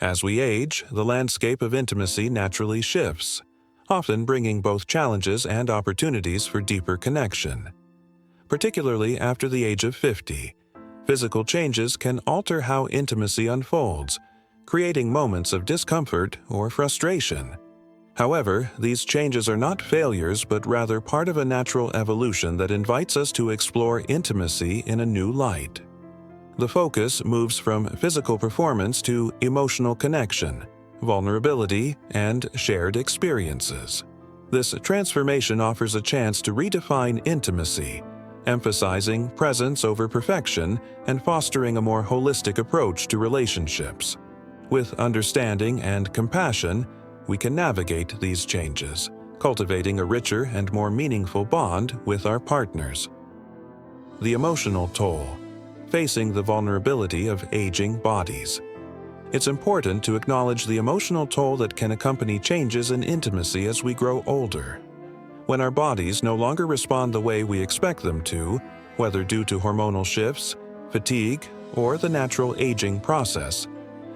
As we age, the landscape of intimacy naturally shifts, often bringing both challenges and opportunities for deeper connection. Particularly after the age of 50, physical changes can alter how intimacy unfolds, creating moments of discomfort or frustration. However, these changes are not failures but rather part of a natural evolution that invites us to explore intimacy in a new light. The focus moves from physical performance to emotional connection, vulnerability, and shared experiences. This transformation offers a chance to redefine intimacy, emphasizing presence over perfection and fostering a more holistic approach to relationships. With understanding and compassion, we can navigate these changes, cultivating a richer and more meaningful bond with our partners. The emotional toll, facing the vulnerability of aging bodies. It's important to acknowledge the emotional toll that can accompany changes in intimacy as we grow older. When our bodies no longer respond the way we expect them to, whether due to hormonal shifts, fatigue, or the natural aging process,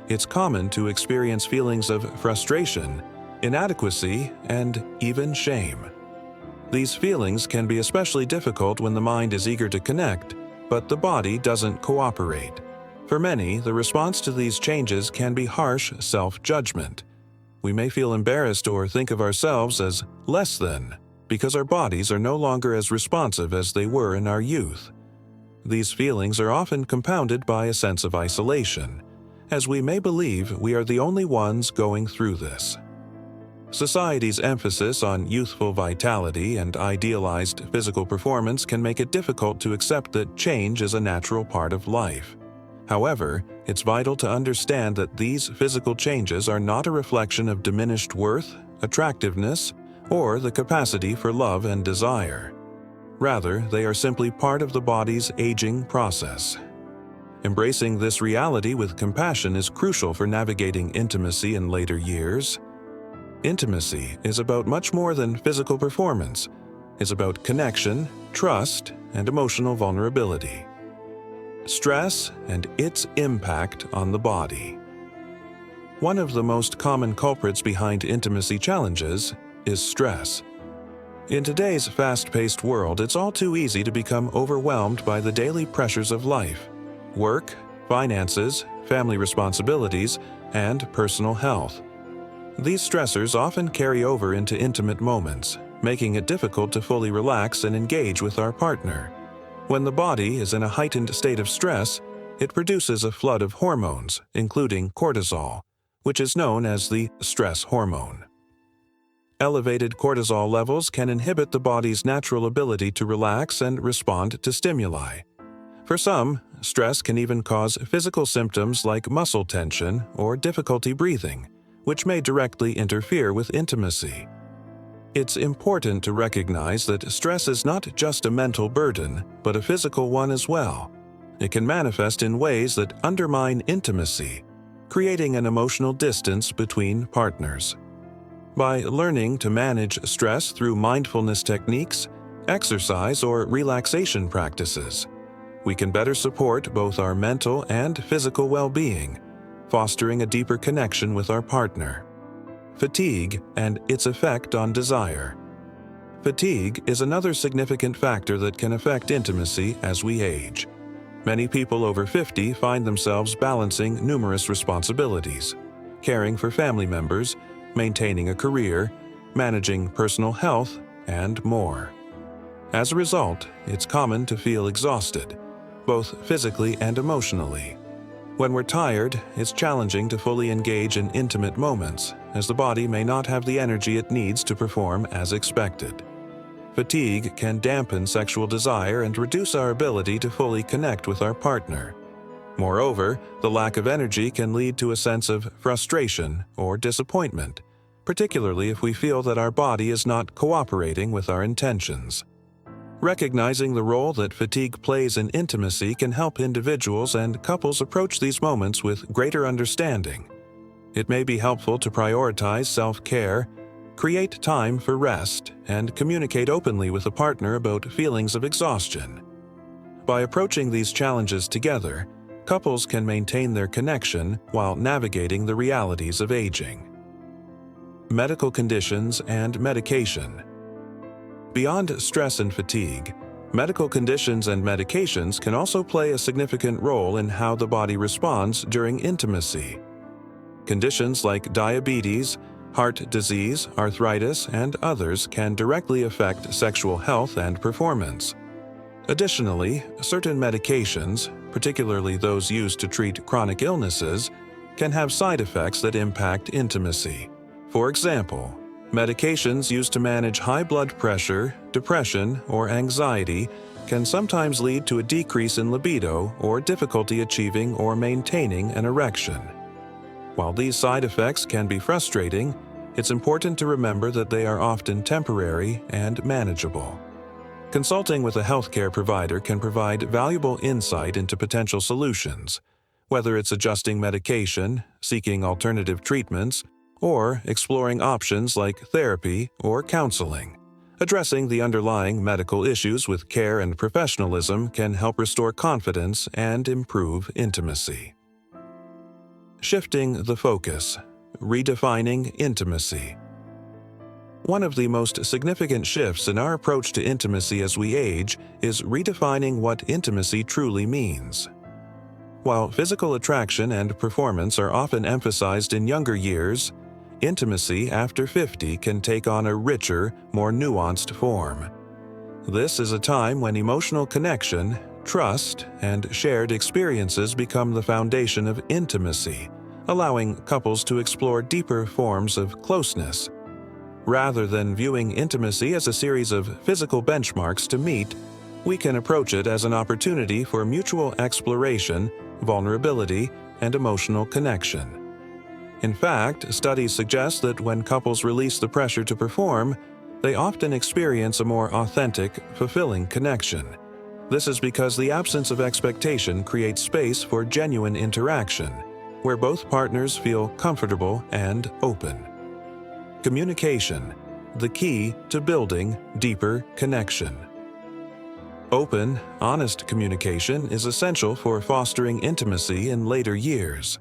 it's common to experience feelings of frustration, inadequacy, and even shame. These feelings can be especially difficult when the mind is eager to connect, but the body doesn't cooperate. For many, the response to these changes can be harsh self-judgment. We may feel embarrassed or think of ourselves as less than, because our bodies are no longer as responsive as they were in our youth. These feelings are often compounded by a sense of isolation, as we may believe we are the only ones going through this. Society's emphasis on youthful vitality and idealized physical performance can make it difficult to accept that change is a natural part of life. However, it's vital to understand that these physical changes are not a reflection of diminished worth, attractiveness, or the capacity for love and desire. Rather, they are simply part of the body's aging process. Embracing this reality with compassion is crucial for navigating intimacy in later years. Intimacy is about much more than physical performance. It's about connection, trust, and emotional vulnerability. Stress and its impact on the body. One of the most common culprits behind intimacy challenges is stress. In today's fast-paced world, it's all too easy to become overwhelmed by the daily pressures of life: work, finances, family responsibilities, and personal health. These stressors often carry over into intimate moments, making it difficult to fully relax and engage with our partner. When the body is in a heightened state of stress, it produces a flood of hormones, including cortisol, which is known as the stress hormone. Elevated cortisol levels can inhibit the body's natural ability to relax and respond to stimuli. For some, stress can even cause physical symptoms like muscle tension or difficulty breathing, which may directly interfere with intimacy. It's important to recognize that stress is not just a mental burden, but a physical one as well. It can manifest in ways that undermine intimacy, creating an emotional distance between partners. By learning to manage stress through mindfulness techniques, exercise, or relaxation practices, we can better support both our mental and physical well-being, fostering a deeper connection with our partner. Fatigue and its effect on desire. Fatigue is another significant factor that can affect intimacy as we age. Many people over 50 find themselves balancing numerous responsibilities: caring for family members, maintaining a career, managing personal health, and more. As a result, it's common to feel exhausted, both physically and emotionally. When we're tired, it's challenging to fully engage in intimate moments, as the body may not have the energy it needs to perform as expected. Fatigue can dampen sexual desire and reduce our ability to fully connect with our partner. Moreover, the lack of energy can lead to a sense of frustration or disappointment, particularly if we feel that our body is not cooperating with our intentions. Recognizing the role that fatigue plays in intimacy can help individuals and couples approach these moments with greater understanding. It may be helpful to prioritize self-care, create time for rest, and communicate openly with a partner about feelings of exhaustion. By approaching these challenges together, couples can maintain their connection while navigating the realities of aging. Medical conditions and medication. Beyond stress and fatigue, medical conditions and medications can also play a significant role in how the body responds during intimacy. Conditions like diabetes, heart disease, arthritis, and others can directly affect sexual health and performance. Additionally, certain medications, particularly those used to treat chronic illnesses, can have side effects that impact intimacy. For example, medications used to manage high blood pressure, depression, or anxiety can sometimes lead to a decrease in libido or difficulty achieving or maintaining an erection. While these side effects can be frustrating, it's important to remember that they are often temporary and manageable. Consulting with a healthcare provider can provide valuable insight into potential solutions, whether it's adjusting medication, seeking alternative treatments, or exploring options like therapy or counseling. Addressing the underlying medical issues with care and professionalism can help restore confidence and improve intimacy. Shifting the focus, redefining intimacy. One of the most significant shifts in our approach to intimacy as we age is redefining what intimacy truly means. While physical attraction and performance are often emphasized in younger years, intimacy after 50 can take on a richer, more nuanced form. This is a time when emotional connection, trust, and shared experiences become the foundation of intimacy, allowing couples to explore deeper forms of closeness. Rather than viewing intimacy as a series of physical benchmarks to meet, we can approach it as an opportunity for mutual exploration, vulnerability, and emotional connection. In fact, studies suggest that when couples release the pressure to perform, they often experience a more authentic, fulfilling connection. This is because the absence of expectation creates space for genuine interaction, where both partners feel comfortable and open. Communication, the key to building deeper connection. Open, honest communication is essential for fostering intimacy in later years.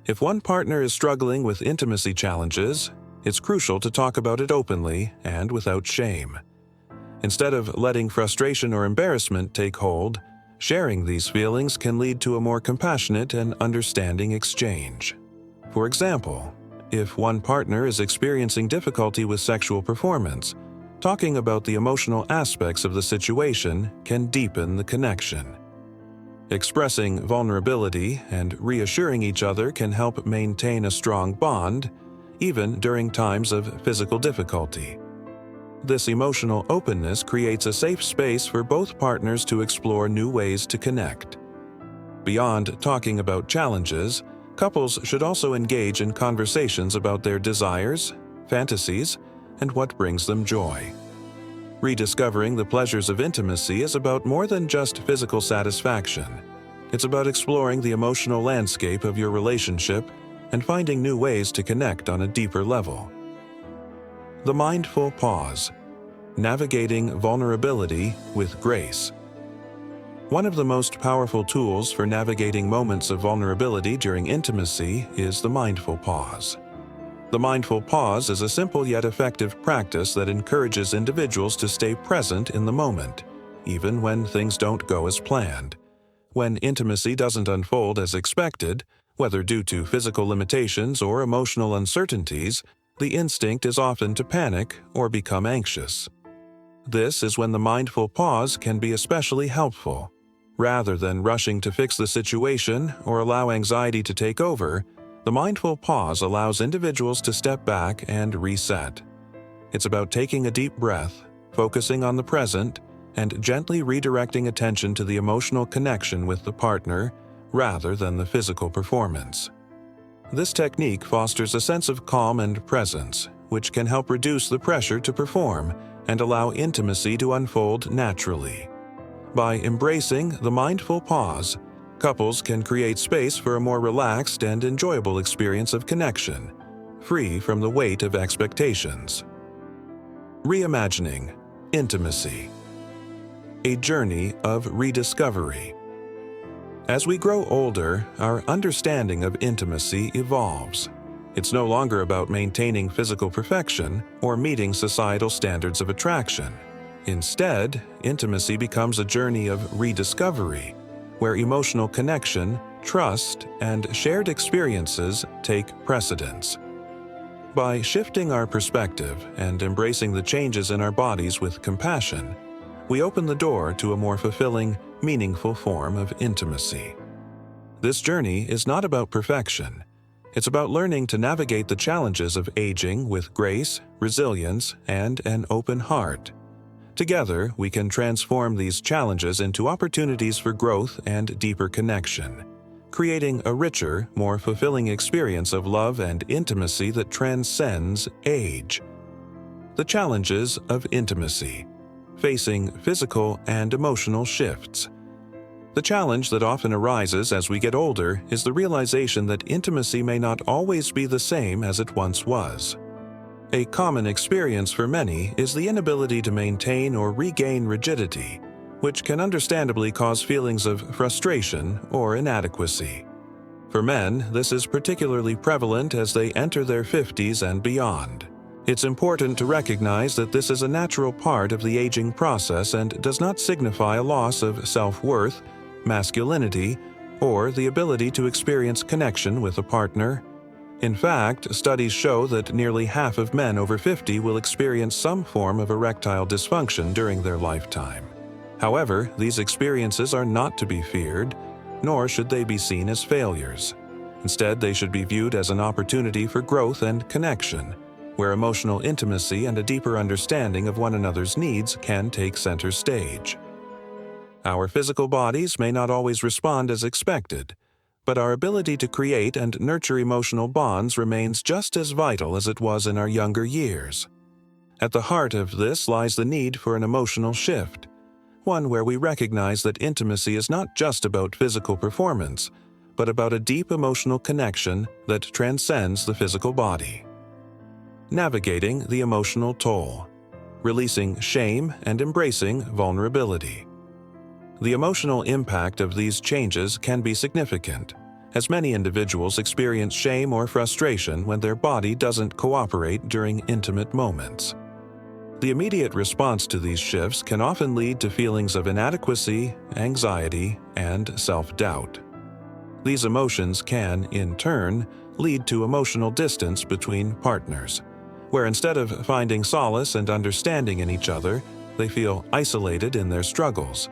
If one partner is struggling with intimacy challenges, it's crucial to talk about it openly and without shame. Instead of letting frustration or embarrassment take hold, sharing these feelings can lead to a more compassionate and understanding exchange. For example, if one partner is experiencing difficulty with sexual performance, talking about the emotional aspects of the situation can deepen the connection. Expressing vulnerability and reassuring each other can help maintain a strong bond, even during times of physical difficulty. This emotional openness creates a safe space for both partners to explore new ways to connect. Beyond talking about challenges, couples should also engage in conversations about their desires, fantasies, and what brings them joy. Rediscovering the pleasures of intimacy is about more than just physical satisfaction. It's about exploring the emotional landscape of your relationship and finding new ways to connect on a deeper level. The mindful pause, navigating vulnerability with grace. One of the most powerful tools for navigating moments of vulnerability during intimacy is the mindful pause. The mindful pause is a simple yet effective practice that encourages individuals to stay present in the moment, even when things don't go as planned. When intimacy doesn't unfold as expected, whether due to physical limitations or emotional uncertainties, the instinct is often to panic or become anxious. This is when the mindful pause can be especially helpful. Rather than rushing to fix the situation or allow anxiety to take over, the mindful pause allows individuals to step back and reset. It's about taking a deep breath, focusing on the present, and gently redirecting attention to the emotional connection with the partner rather than the physical performance. This technique fosters a sense of calm and presence, which can help reduce the pressure to perform and allow intimacy to unfold naturally. By embracing the mindful pause, couples can create space for a more relaxed and enjoyable experience of connection, free from the weight of expectations. Reimagining intimacy. A journey of rediscovery. As we grow older, our understanding of intimacy evolves. It's no longer about maintaining physical perfection or meeting societal standards of attraction. Instead, intimacy becomes a journey of rediscovery, where emotional connection, trust, and shared experiences take precedence. By shifting our perspective and embracing the changes in our bodies with compassion, we open the door to a more fulfilling, meaningful form of intimacy. This journey is not about perfection. It's about learning to navigate the challenges of aging with grace, resilience, and an open heart. Together, we can transform these challenges into opportunities for growth and deeper connection, creating a richer, more fulfilling experience of love and intimacy that transcends age. The challenges of intimacy, facing physical and emotional shifts. The challenge that often arises as we get older is the realization that intimacy may not always be the same as it once was. A common experience for many is the inability to maintain or regain rigidity, which can understandably cause feelings of frustration or inadequacy. For men, this is particularly prevalent as they enter their 50s and beyond. It's important to recognize that this is a natural part of the aging process and does not signify a loss of self-worth, masculinity, or the ability to experience connection with a partner. In fact, studies show that nearly half of men over 50 will experience some form of erectile dysfunction during their lifetime. However, these experiences are not to be feared, nor should they be seen as failures. Instead, they should be viewed as an opportunity for growth and connection, where emotional intimacy and a deeper understanding of one another's needs can take center stage. Our physical bodies may not always respond as expected, but our ability to create and nurture emotional bonds remains just as vital as it was in our younger years. At the heart of this lies the need for an emotional shift, one where we recognize that intimacy is not just about physical performance, but about a deep emotional connection that transcends the physical body. Navigating the emotional toll, releasing shame and embracing vulnerability. The emotional impact of these changes can be significant, as many individuals experience shame or frustration when their body doesn't cooperate during intimate moments. The immediate response to these shifts can often lead to feelings of inadequacy, anxiety, and self-doubt. These emotions can, in turn, lead to emotional distance between partners, where instead of finding solace and understanding in each other, they feel isolated in their struggles.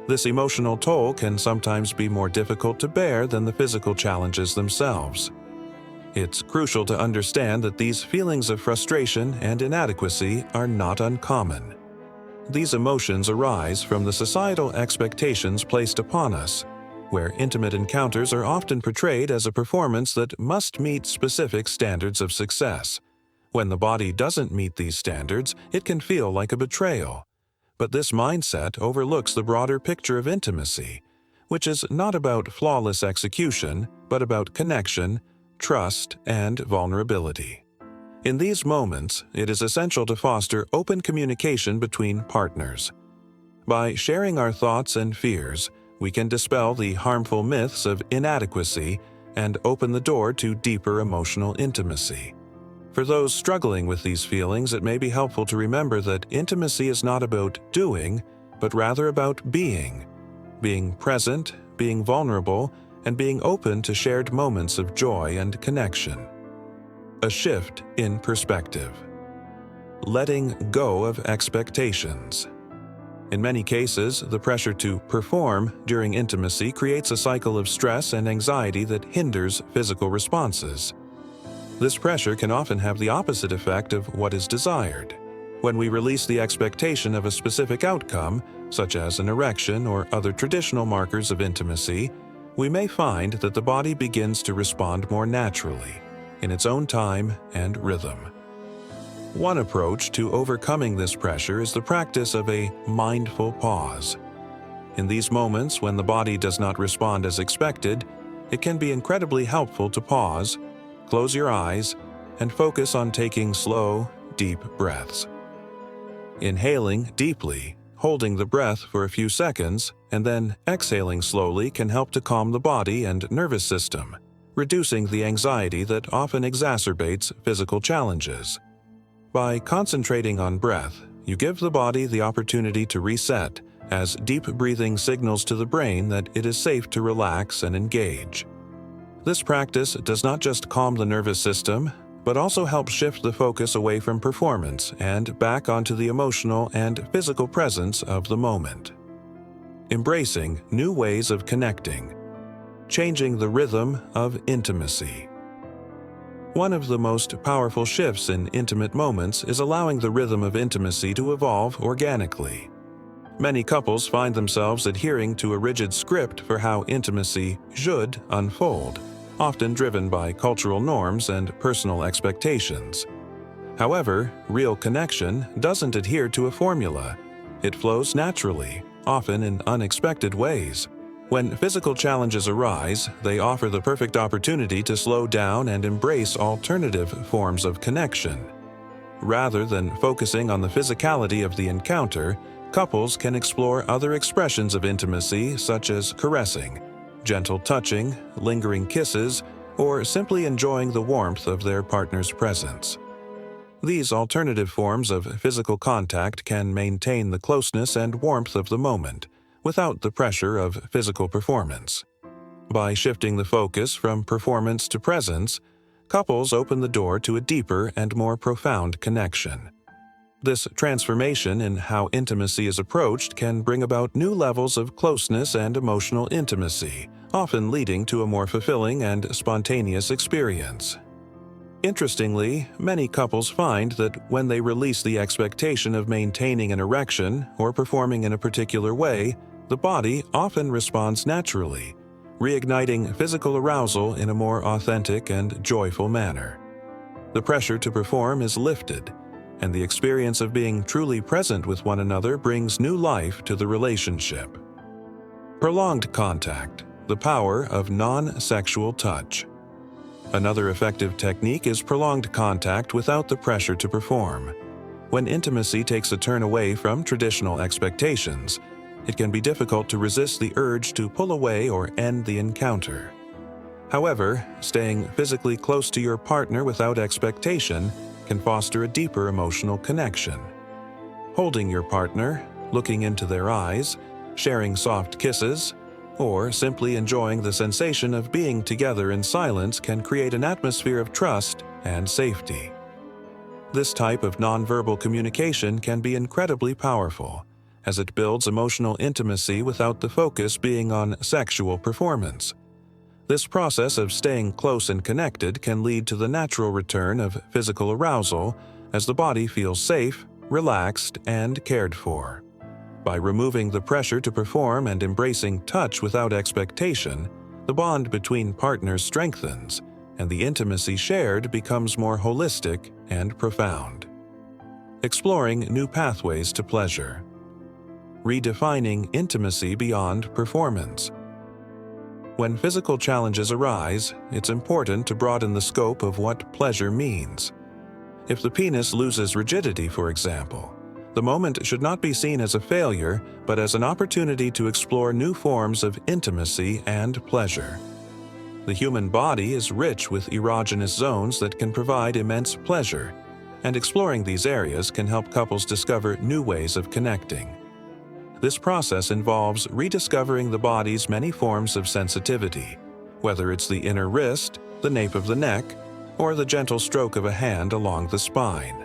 This emotional toll can sometimes be more difficult to bear than the physical challenges themselves. It's crucial to understand that these feelings of frustration and inadequacy are not uncommon. These emotions arise from the societal expectations placed upon us, where intimate encounters are often portrayed as a performance that must meet specific standards of success. When the body doesn't meet these standards, it can feel like a betrayal. But this mindset overlooks the broader picture of intimacy, which is not about flawless execution, but about connection, trust, and vulnerability. In these moments, it is essential to foster open communication between partners. By sharing our thoughts and fears, we can dispel the harmful myths of inadequacy and open the door to deeper emotional intimacy. For those struggling with these feelings, it may be helpful to remember that intimacy is not about doing, but rather about being present, being vulnerable, and being open to shared moments of joy and connection. A shift in perspective. Letting go of expectations. In many cases, the pressure to perform during intimacy creates a cycle of stress and anxiety that hinders physical responses. This pressure can often have the opposite effect of what is desired. When we release the expectation of a specific outcome, such as an erection or other traditional markers of intimacy, we may find that the body begins to respond more naturally, in its own time and rhythm. One approach to overcoming this pressure is the practice of a mindful pause. In these moments when the body does not respond as expected, it can be incredibly helpful to pause, close your eyes, and focus on taking slow, deep breaths. Inhaling deeply, holding the breath for a few seconds, and then exhaling slowly can help to calm the body and nervous system, reducing the anxiety that often exacerbates physical challenges. By concentrating on breath, you give the body the opportunity to reset, as deep breathing signals to the brain that it is safe to relax and engage. This practice does not just calm the nervous system, but also helps shift the focus away from performance and back onto the emotional and physical presence of the moment. Embracing new ways of connecting. Changing the rhythm of intimacy. One of the most powerful shifts in intimate moments is allowing the rhythm of intimacy to evolve organically. Many couples find themselves adhering to a rigid script for how intimacy should unfold, often driven by cultural norms and personal expectations. However, real connection doesn't adhere to a formula. It flows naturally, often in unexpected ways. When physical challenges arise, they offer the perfect opportunity to slow down and embrace alternative forms of connection. Rather than focusing on the physicality of the encounter, couples can explore other expressions of intimacy such as caressing, gentle touching, lingering kisses, or simply enjoying the warmth of their partner's presence. These alternative forms of physical contact can maintain the closeness and warmth of the moment, without the pressure of physical performance. By shifting the focus from performance to presence, couples open the door to a deeper and more profound connection. This transformation in how intimacy is approached can bring about new levels of closeness and emotional intimacy, often leading to a more fulfilling and spontaneous experience. Interestingly, many couples find that when they release the expectation of maintaining an erection or performing in a particular way, the body often responds naturally, reigniting physical arousal in a more authentic and joyful manner. The pressure to perform is lifted, and the experience of being truly present with one another brings new life to the relationship. Prolonged contact, the power of non-sexual touch. Another effective technique is prolonged contact without the pressure to perform. When intimacy takes a turn away from traditional expectations, it can be difficult to resist the urge to pull away or end the encounter. However, staying physically close to your partner without expectation can foster a deeper emotional connection. Holding your partner, looking into their eyes, sharing soft kisses, or simply enjoying the sensation of being together in silence can create an atmosphere of trust and safety. This type of nonverbal communication can be incredibly powerful, as it builds emotional intimacy without the focus being on sexual performance. This process of staying close and connected can lead to the natural return of physical arousal as the body feels safe, relaxed, and cared for. By removing the pressure to perform and embracing touch without expectation, the bond between partners strengthens, and the intimacy shared becomes more holistic and profound. Exploring new pathways to pleasure. Redefining intimacy beyond performance. When physical challenges arise, it's important to broaden the scope of what pleasure means. If the penis loses rigidity, for example, the moment should not be seen as a failure, but as an opportunity to explore new forms of intimacy and pleasure. The human body is rich with erogenous zones that can provide immense pleasure, and exploring these areas can help couples discover new ways of connecting. This process involves rediscovering the body's many forms of sensitivity, whether it's the inner wrist, the nape of the neck, or the gentle stroke of a hand along the spine.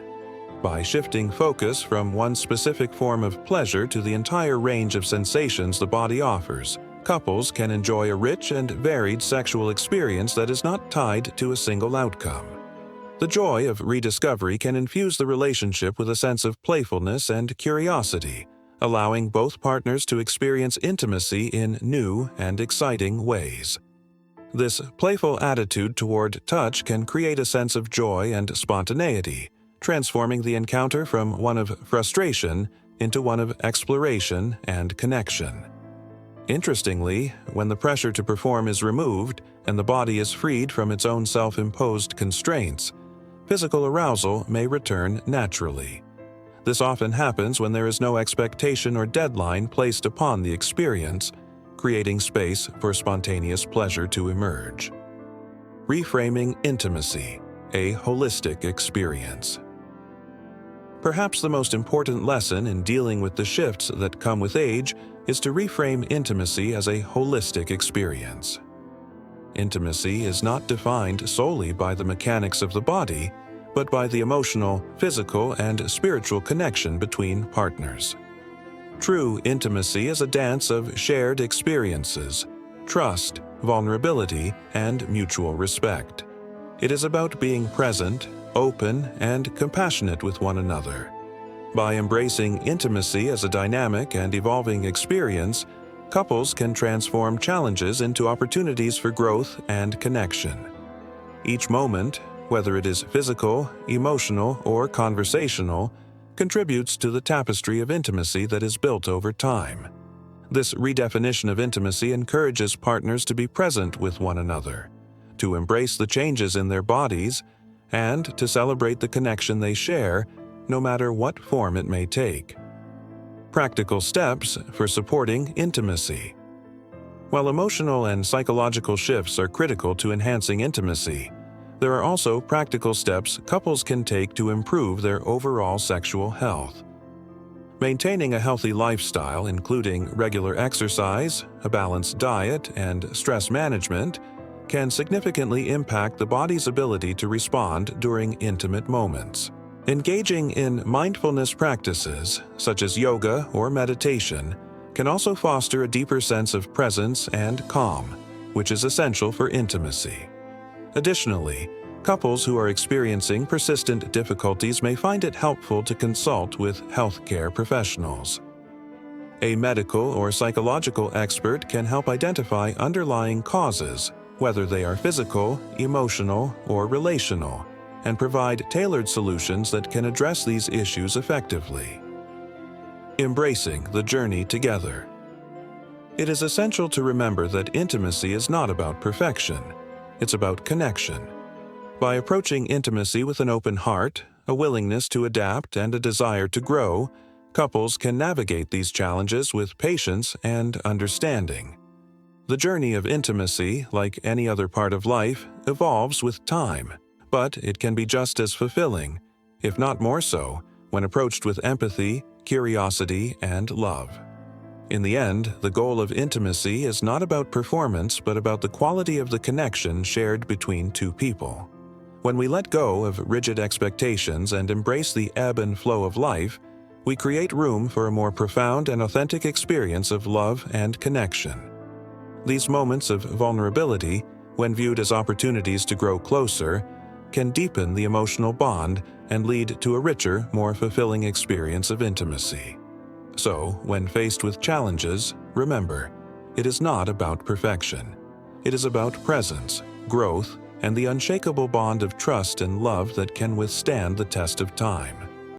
By shifting focus from one specific form of pleasure to the entire range of sensations the body offers, couples can enjoy a rich and varied sexual experience that is not tied to a single outcome. The joy of rediscovery can infuse the relationship with a sense of playfulness and curiosity, allowing both partners to experience intimacy in new and exciting ways. This playful attitude toward touch can create a sense of joy and spontaneity, transforming the encounter from one of frustration into one of exploration and connection. Interestingly, when the pressure to perform is removed and the body is freed from its own self-imposed constraints, physical arousal may return naturally. This often happens when there is no expectation or deadline placed upon the experience, creating space for spontaneous pleasure to emerge. Reframing intimacy, a holistic experience. Perhaps the most important lesson in dealing with the shifts that come with age is to reframe intimacy as a holistic experience. Intimacy is not defined solely by the mechanics of the body, but by the emotional, physical, and spiritual connection between partners. True intimacy is a dance of shared experiences, trust, vulnerability, and mutual respect. It is about being present, open, and compassionate with one another. By embracing intimacy as a dynamic and evolving experience, couples can transform challenges into opportunities for growth and connection. Each moment, whether it is physical, emotional, or conversational, contributes to the tapestry of intimacy that is built over time. This redefinition of intimacy encourages partners to be present with one another, to embrace the changes in their bodies, and to celebrate the connection they share, no matter what form it may take. Practical steps for supporting intimacy. While emotional and psychological shifts are critical to enhancing intimacy, there are also practical steps couples can take to improve their overall sexual health. Maintaining a healthy lifestyle, including regular exercise, a balanced diet, and stress management, can significantly impact the body's ability to respond during intimate moments. Engaging in mindfulness practices, such as yoga or meditation, can also foster a deeper sense of presence and calm, which is essential for intimacy. Additionally, couples who are experiencing persistent difficulties may find it helpful to consult with healthcare professionals. A medical or psychological expert can help identify underlying causes, whether they are physical, emotional, or relational, and provide tailored solutions that can address these issues effectively. Embracing the journey together. It is essential to remember that intimacy is not about perfection. It's about connection. By approaching intimacy with an open heart, a willingness to adapt, and a desire to grow, couples can navigate these challenges with patience and understanding. The journey of intimacy, like any other part of life, evolves with time, but it can be just as fulfilling, if not more so, when approached with empathy, curiosity, and love. In the end, the goal of intimacy is not about performance, but about the quality of the connection shared between two people. When we let go of rigid expectations and embrace the ebb and flow of life, we create room for a more profound and authentic experience of love and connection. These moments of vulnerability, when viewed as opportunities to grow closer, can deepen the emotional bond and lead to a richer, more fulfilling experience of intimacy. So, when faced with challenges, remember, it is not about perfection. It is about presence, growth, and the unshakable bond of trust and love that can withstand the test of time.